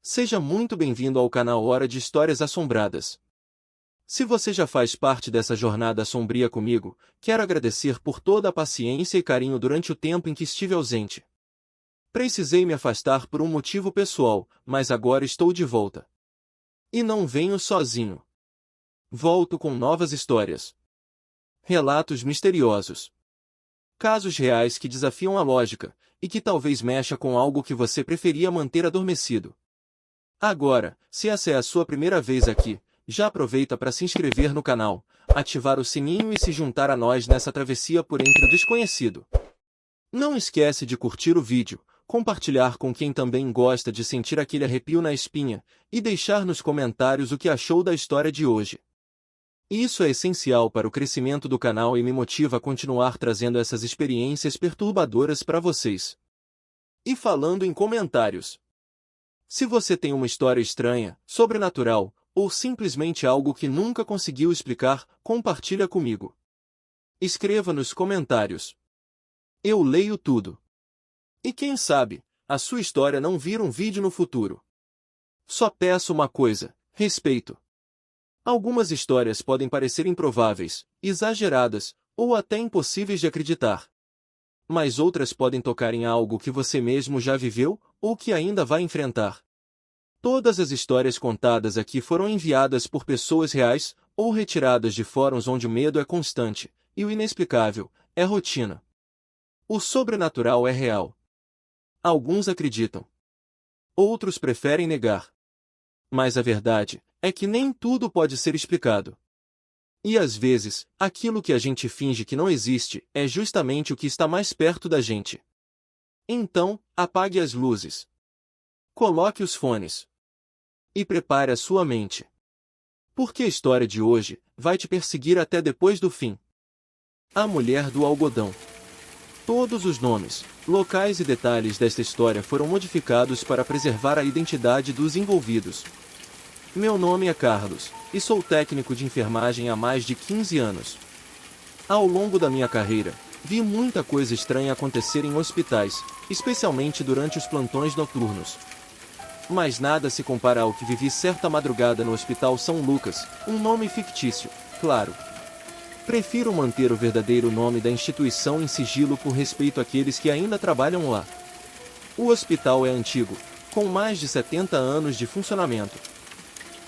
Seja muito bem-vindo ao canal Hora de Histórias Assombradas. Se você já faz parte dessa jornada sombria comigo, quero agradecer por toda a paciência e carinho durante o tempo em que estive ausente. Precisei me afastar por um motivo pessoal, mas agora estou de volta. E não venho sozinho. Volto com novas histórias. Relatos misteriosos. Casos reais que desafiam a lógica, e que talvez mexa com algo que você preferia manter adormecido. Agora, se essa é a sua primeira vez aqui, já aproveita para se inscrever no canal, ativar o sininho e se juntar a nós nessa travessia por entre o desconhecido. Não esquece de curtir o vídeo, compartilhar com quem também gosta de sentir aquele arrepio na espinha, e deixar nos comentários o que achou da história de hoje. Isso é essencial para o crescimento do canal e me motiva a continuar trazendo essas experiências perturbadoras para vocês. E falando em comentários, se você tem uma história estranha, sobrenatural, ou simplesmente algo que nunca conseguiu explicar, compartilha comigo. Escreva nos comentários. Eu leio tudo. E quem sabe, a sua história não vira um vídeo no futuro. Só peço uma coisa: respeito. Algumas histórias podem parecer improváveis, exageradas, ou até impossíveis de acreditar. Mas outras podem tocar em algo que você mesmo já viveu, ou que ainda vai enfrentar. Todas as histórias contadas aqui foram enviadas por pessoas reais, ou retiradas de fóruns onde o medo é constante, e o inexplicável é rotina. O sobrenatural é real. Alguns acreditam. Outros preferem negar. Mas a verdade é que nem tudo pode ser explicado. E às vezes, aquilo que a gente finge que não existe é justamente o que está mais perto da gente. Então, apague as luzes. Coloque os fones. E prepare a sua mente. Porque a história de hoje vai te perseguir até depois do fim. A Mulher do Algodão. Todos os nomes, locais e detalhes desta história foram modificados para preservar a identidade dos envolvidos. Meu nome é Carlos, e sou técnico de enfermagem há mais de 15 anos. Ao longo da minha carreira, vi muita coisa estranha acontecer em hospitais, especialmente durante os plantões noturnos. Mas nada se compara ao que vivi certa madrugada no Hospital São Lucas, um nome fictício, claro. Prefiro manter o verdadeiro nome da instituição em sigilo por respeito àqueles que ainda trabalham lá. O hospital é antigo, com mais de 70 anos de funcionamento.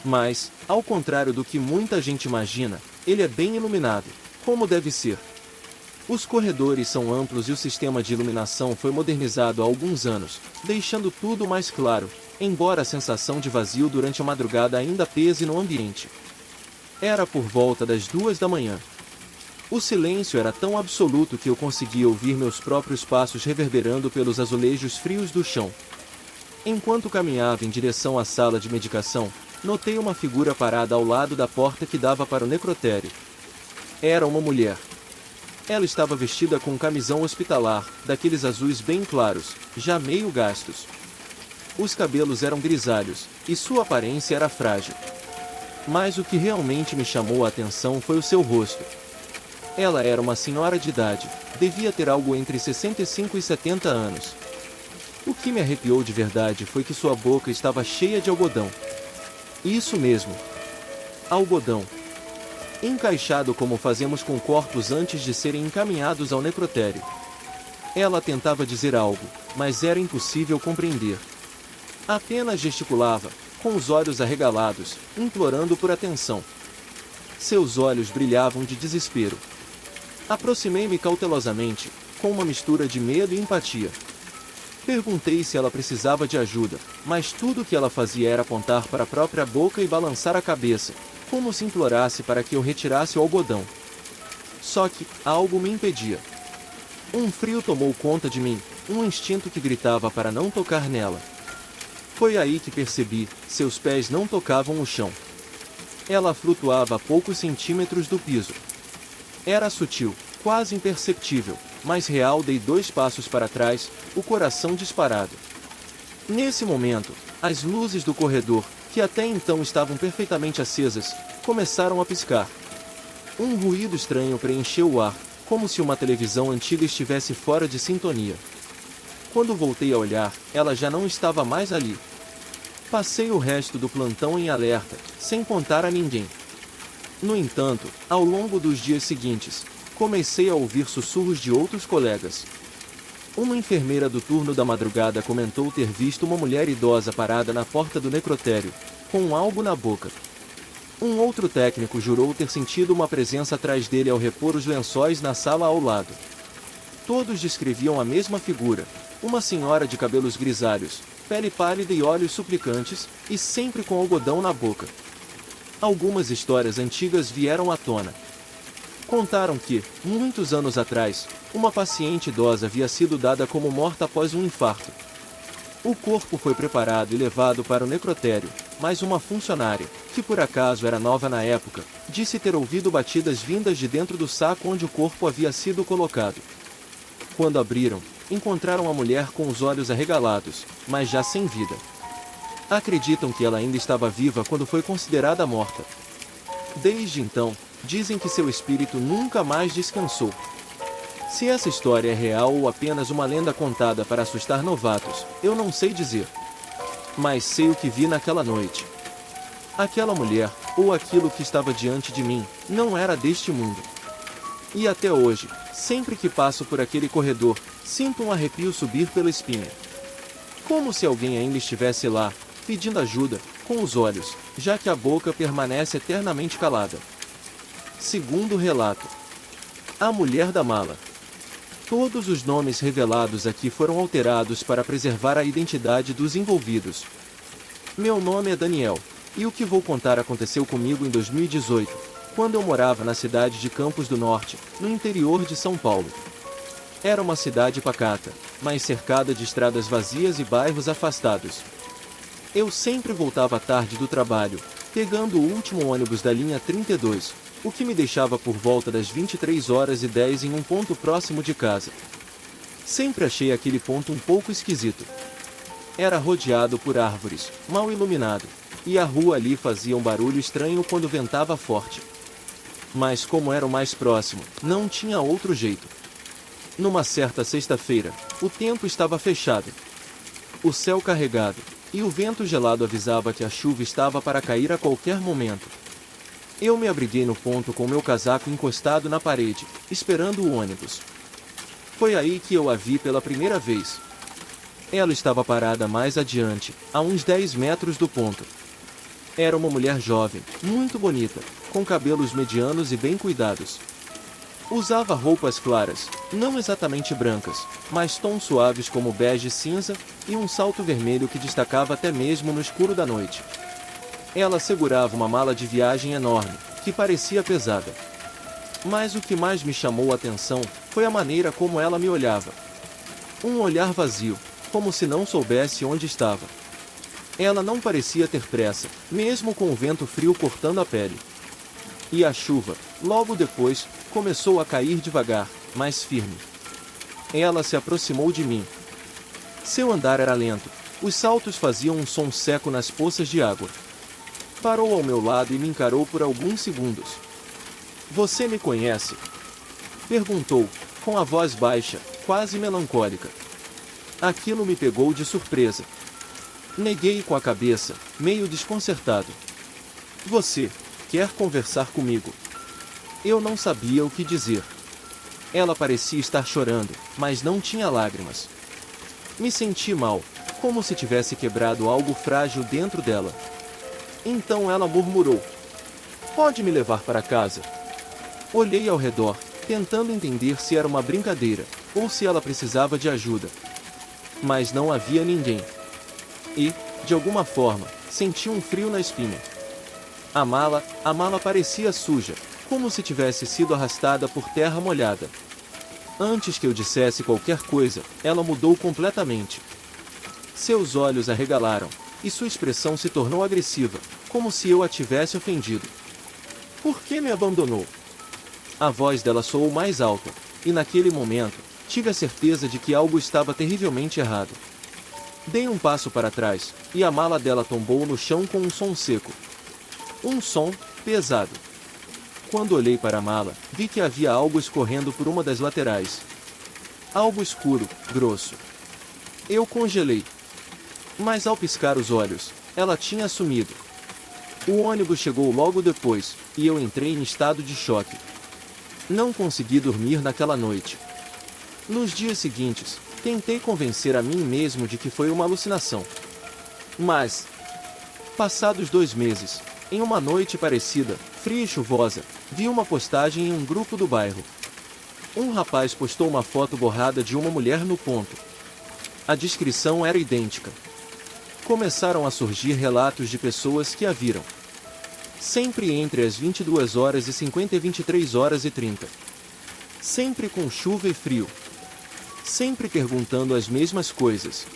Mas, ao contrário do que muita gente imagina, ele é bem iluminado, como deve ser. Os corredores são amplos e o sistema de iluminação foi modernizado há alguns anos, deixando tudo mais claro, embora a sensação de vazio durante a madrugada ainda pese no ambiente. Era por volta das 2 da manhã. O silêncio era tão absoluto que eu conseguia ouvir meus próprios passos reverberando pelos azulejos frios do chão. Enquanto caminhava em direção à sala de medicação, notei uma figura parada ao lado da porta que dava para o necrotério. Era uma mulher. Ela estava vestida com um camisão hospitalar, daqueles azuis bem claros, já meio gastos. Os cabelos eram grisalhos, e sua aparência era frágil. Mas o que realmente me chamou a atenção foi o seu rosto. Ela era uma senhora de idade, devia ter algo entre 65 e 70 anos. O que me arrepiou de verdade foi que sua boca estava cheia de algodão. Isso mesmo. Algodão. Encaixado como fazemos com corpos antes de serem encaminhados ao necrotério. Ela tentava dizer algo, mas era impossível compreender. Apenas gesticulava, com os olhos arregalados, implorando por atenção. Seus olhos brilhavam de desespero. Aproximei-me cautelosamente, com uma mistura de medo e empatia. Perguntei se ela precisava de ajuda, mas tudo o que ela fazia era apontar para a própria boca e balançar a cabeça, como se implorasse para que eu retirasse o algodão. Só que algo me impedia. Um frio tomou conta de mim, um instinto que gritava para não tocar nela. Foi aí que percebi, seus pés não tocavam o chão. Ela flutuava a poucos centímetros do piso. Era sutil, quase imperceptível, mas real. Dei 2 passos para trás, o coração disparado. Nesse momento, as luzes do corredor, que até então estavam perfeitamente acesas, começaram a piscar. Um ruído estranho preencheu o ar, como se uma televisão antiga estivesse fora de sintonia. Quando voltei a olhar, ela já não estava mais ali. Passei o resto do plantão em alerta, sem contar a ninguém. No entanto, ao longo dos dias seguintes, comecei a ouvir sussurros de outros colegas. Uma enfermeira do turno da madrugada comentou ter visto uma mulher idosa parada na porta do necrotério, com algo na boca. Um outro técnico jurou ter sentido uma presença atrás dele ao repor os lençóis na sala ao lado. Todos descreviam a mesma figura, uma senhora de cabelos grisalhos, pele pálida e olhos suplicantes, e sempre com algodão na boca. Algumas histórias antigas vieram à tona. Contaram que, muitos anos atrás, uma paciente idosa havia sido dada como morta após um infarto. O corpo foi preparado e levado para o necrotério, mas uma funcionária, que por acaso era nova na época, disse ter ouvido batidas vindas de dentro do saco onde o corpo havia sido colocado. Quando abriram, encontraram a mulher com os olhos arregalados, mas já sem vida. Acreditam que ela ainda estava viva quando foi considerada morta. Desde então, dizem que seu espírito nunca mais descansou. Se essa história é real ou apenas uma lenda contada para assustar novatos, eu não sei dizer. Mas sei o que vi naquela noite. Aquela mulher, ou aquilo que estava diante de mim, não era deste mundo. E até hoje, sempre que passo por aquele corredor, sinto um arrepio subir pela espinha. Como se alguém ainda estivesse lá, pedindo ajuda, com os olhos, já que a boca permanece eternamente calada. Segundo relato. A mulher da mala. Todos os nomes revelados aqui foram alterados para preservar a identidade dos envolvidos. Meu nome é Daniel, e o que vou contar aconteceu comigo em 2018, quando eu morava na cidade de Campos do Norte, no interior de São Paulo. Era uma cidade pacata, mas cercada de estradas vazias e bairros afastados. Eu sempre voltava tarde do trabalho, pegando o último ônibus da linha 32, o que me deixava por volta das 23h10 em um ponto próximo de casa. Sempre achei aquele ponto um pouco esquisito. Era rodeado por árvores, mal iluminado, e a rua ali fazia um barulho estranho quando ventava forte. Mas como era o mais próximo, não tinha outro jeito. Numa certa sexta-feira, o tempo estava fechado. O céu carregado, e o vento gelado avisava que a chuva estava para cair a qualquer momento. Eu me abriguei no ponto com meu casaco encostado na parede, esperando o ônibus. Foi aí que eu a vi pela primeira vez. Ela estava parada mais adiante, a uns 10 metros do ponto. Era uma mulher jovem, muito bonita, com cabelos medianos e bem cuidados. Usava roupas claras, não exatamente brancas, mas tons suaves como bege cinza, e um salto vermelho que destacava até mesmo no escuro da noite. Ela segurava uma mala de viagem enorme, que parecia pesada. Mas o que mais me chamou a atenção foi a maneira como ela me olhava. Um olhar vazio, como se não soubesse onde estava. Ela não parecia ter pressa, mesmo com o vento frio cortando a pele. E a chuva, logo depois, começou a cair devagar, mas firme. Ela se aproximou de mim. Seu andar era lento, os saltos faziam um som seco nas poças de água. Parou ao meu lado e me encarou por alguns segundos. "Você me conhece?" perguntou, com a voz baixa, quase melancólica. Aquilo me pegou de surpresa. Neguei com a cabeça, meio desconcertado. "Você quer conversar comigo?" Eu não sabia o que dizer. Ela parecia estar chorando, mas não tinha lágrimas. Me senti mal, como se tivesse quebrado algo frágil dentro dela. Então ela murmurou: "Pode me levar para casa?" Olhei ao redor, tentando entender se era uma brincadeira, ou se ela precisava de ajuda. Mas não havia ninguém. E, de alguma forma, senti um frio na espinha. A mala parecia suja, como se tivesse sido arrastada por terra molhada. Antes que eu dissesse qualquer coisa, ela mudou completamente. Seus olhos arregalaram, e sua expressão se tornou agressiva, como se eu a tivesse ofendido. "Por que me abandonou?" A voz dela soou mais alta, e naquele momento, tive a certeza de que algo estava terrivelmente errado. Dei um passo para trás, e a mala dela tombou no chão com um som seco. Um som pesado. Quando olhei para a mala, vi que havia algo escorrendo por uma das laterais. Algo escuro, grosso. Eu congelei. Mas ao piscar os olhos, Ela tinha sumido. O ônibus chegou logo depois, e eu entrei em estado de choque. Não consegui dormir naquela noite. Nos dias seguintes, tentei convencer a mim mesmo de que foi uma alucinação. Mas, passados 2 meses, em uma noite parecida, fria e chuvosa, vi uma postagem em um grupo do bairro. Um rapaz postou uma foto borrada de uma mulher no ponto. A descrição era idêntica. Começaram a surgir relatos de pessoas que a viram. Sempre entre as 22h50 e 23h30. Sempre com chuva e frio. Sempre perguntando as mesmas coisas.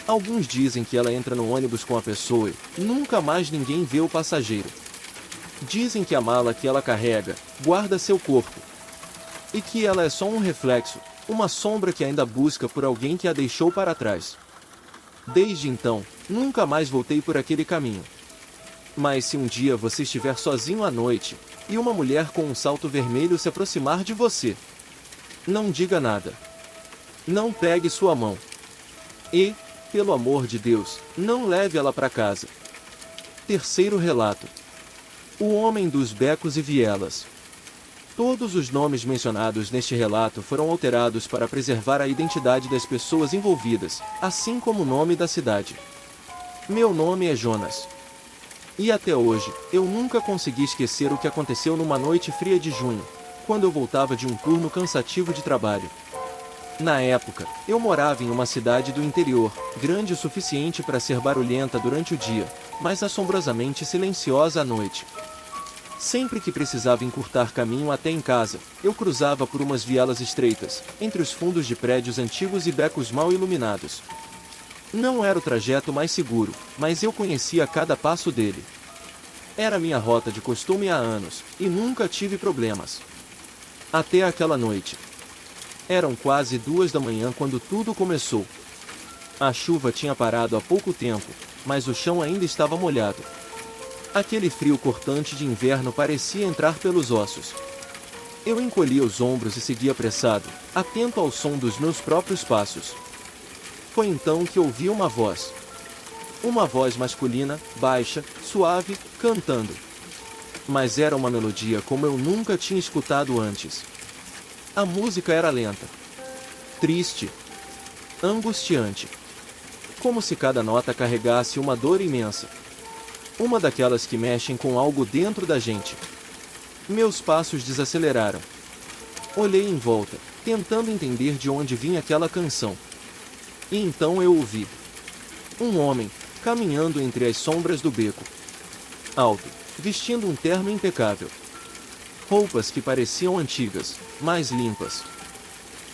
Alguns dizem que ela entra no ônibus com a pessoa e nunca mais ninguém vê o passageiro. Dizem que a mala que ela carrega guarda seu corpo. E que ela é só um reflexo, uma sombra que ainda busca por alguém que a deixou para trás. Desde então, nunca mais voltei por aquele caminho. Mas se um dia você estiver sozinho à noite, e uma mulher com um salto vermelho se aproximar de você, não diga nada. Não pegue sua mão. E, pelo amor de Deus, não leve ela para casa. Terceiro relato. O homem dos becos e vielas. Todos os nomes mencionados neste relato foram alterados para preservar a identidade das pessoas envolvidas, assim como o nome da cidade. Meu nome é Jonas. E até hoje, eu nunca consegui esquecer o que aconteceu numa noite fria de junho, quando eu voltava de um turno cansativo de trabalho. Na época, eu morava em uma cidade do interior, grande o suficiente para ser barulhenta durante o dia, mas assombrosamente silenciosa à noite. Sempre que precisava encurtar caminho até em casa, eu cruzava por umas vielas estreitas, entre os fundos de prédios antigos e becos mal iluminados. Não era o trajeto mais seguro, mas eu conhecia cada passo dele. Era minha rota de costume há anos, e nunca tive problemas. Até aquela noite. Eram quase 2 da manhã quando tudo começou. A chuva tinha parado há pouco tempo, mas o chão ainda estava molhado. Aquele frio cortante de inverno parecia entrar pelos ossos. Eu encolhia os ombros e seguia apressado, atento ao som dos meus próprios passos. Foi então que ouvi uma voz. Uma voz masculina, baixa, suave, cantando. Mas era uma melodia como eu nunca tinha escutado antes. A música era lenta, triste, angustiante. Como se cada nota carregasse uma dor imensa. Uma daquelas que mexem com algo dentro da gente. Meus passos desaceleraram. Olhei em volta, tentando entender de onde vinha aquela canção. E então eu ouvi. Um homem, caminhando entre as sombras do beco. Alto, vestindo um terno impecável. Roupas que pareciam antigas, mas limpas.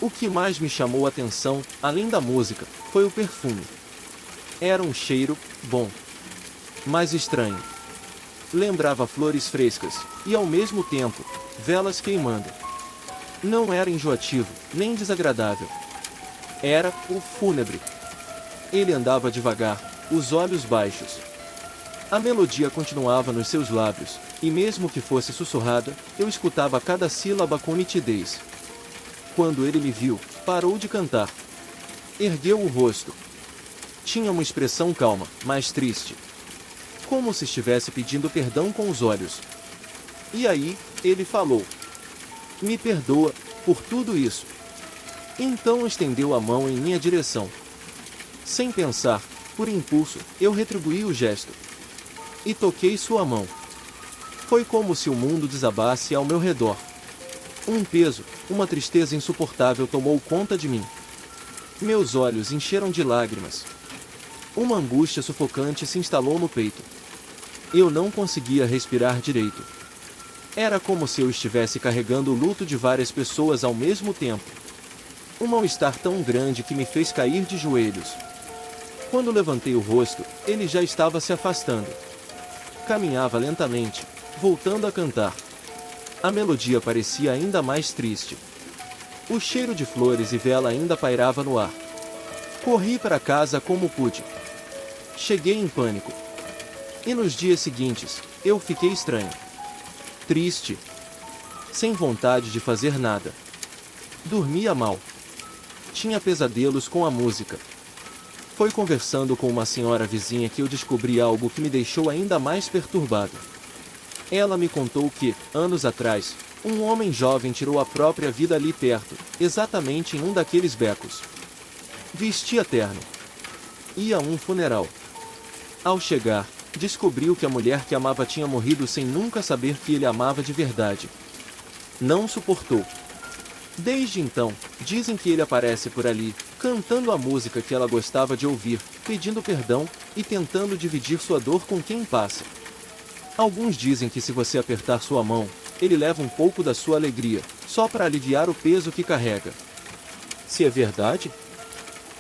O que mais me chamou a atenção, além da música, foi o perfume. Era um cheiro bom, mas estranho. Lembrava flores frescas, e ao mesmo tempo, velas queimando. Não era enjoativo, nem desagradável. Era o fúnebre. Ele andava devagar, os olhos baixos. A melodia continuava nos seus lábios, e mesmo que fosse sussurrada, eu escutava cada sílaba com nitidez. Quando ele me viu, parou de cantar. Ergueu o rosto. Tinha uma expressão calma, mas triste. Como se estivesse pedindo perdão com os olhos. E aí, ele falou. Me perdoa, por tudo isso. Então estendeu a mão em minha direção. Sem pensar, por impulso, eu retribuí o gesto. E toquei sua mão. Foi como se o mundo desabasse ao meu redor. Um peso, uma tristeza insuportável tomou conta de mim. Meus olhos encheram de lágrimas. Uma angústia sufocante se instalou no peito. Eu não conseguia respirar direito. Era como se eu estivesse carregando o luto de várias pessoas ao mesmo tempo. Um mal-estar tão grande que me fez cair de joelhos. Quando levantei o rosto, ele já estava se afastando. Caminhava lentamente, voltando a cantar. A melodia parecia ainda mais triste. O cheiro de flores e vela ainda pairava no ar. Corri para casa como pude. Cheguei em pânico. E nos dias seguintes, eu fiquei estranho. Triste. Sem vontade de fazer nada. Dormia mal. Tinha pesadelos com a música. Foi conversando com uma senhora vizinha que eu descobri algo que me deixou ainda mais perturbado. Ela me contou que, anos atrás, um homem jovem tirou a própria vida ali perto, exatamente em um daqueles becos. Vestia terno. Ia a um funeral. Ao chegar, descobriu que a mulher que amava tinha morrido sem nunca saber que ele amava de verdade. Não suportou. Desde então, dizem que ele aparece por ali, cantando a música que ela gostava de ouvir, pedindo perdão e tentando dividir sua dor com quem passa. Alguns dizem que se você apertar sua mão, ele leva um pouco da sua alegria, só para aliviar o peso que carrega. Se é verdade?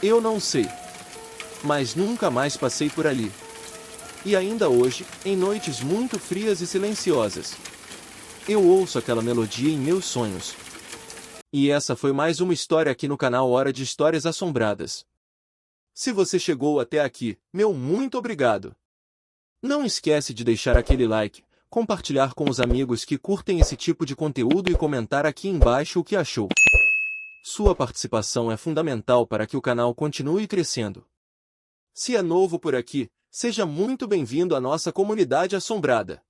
Eu não sei. Mas nunca mais passei por ali. E ainda hoje, em noites muito frias e silenciosas, eu ouço aquela melodia em meus sonhos. E essa foi mais uma história aqui no canal Hora de Histórias Assombradas. Se você chegou até aqui, meu muito obrigado! Não esquece de deixar aquele like, compartilhar com os amigos que curtem esse tipo de conteúdo e comentar aqui embaixo o que achou. Sua participação é fundamental para que o canal continue crescendo. Se é novo por aqui, seja muito bem-vindo à nossa comunidade assombrada.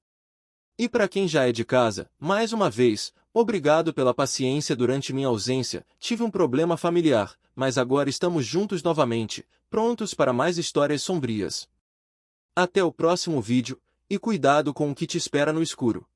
E para quem já é de casa, mais uma vez, obrigado pela paciência durante minha ausência. Tive um problema familiar, mas agora estamos juntos novamente, prontos para mais histórias sombrias. Até o próximo vídeo, e cuidado com o que te espera no escuro.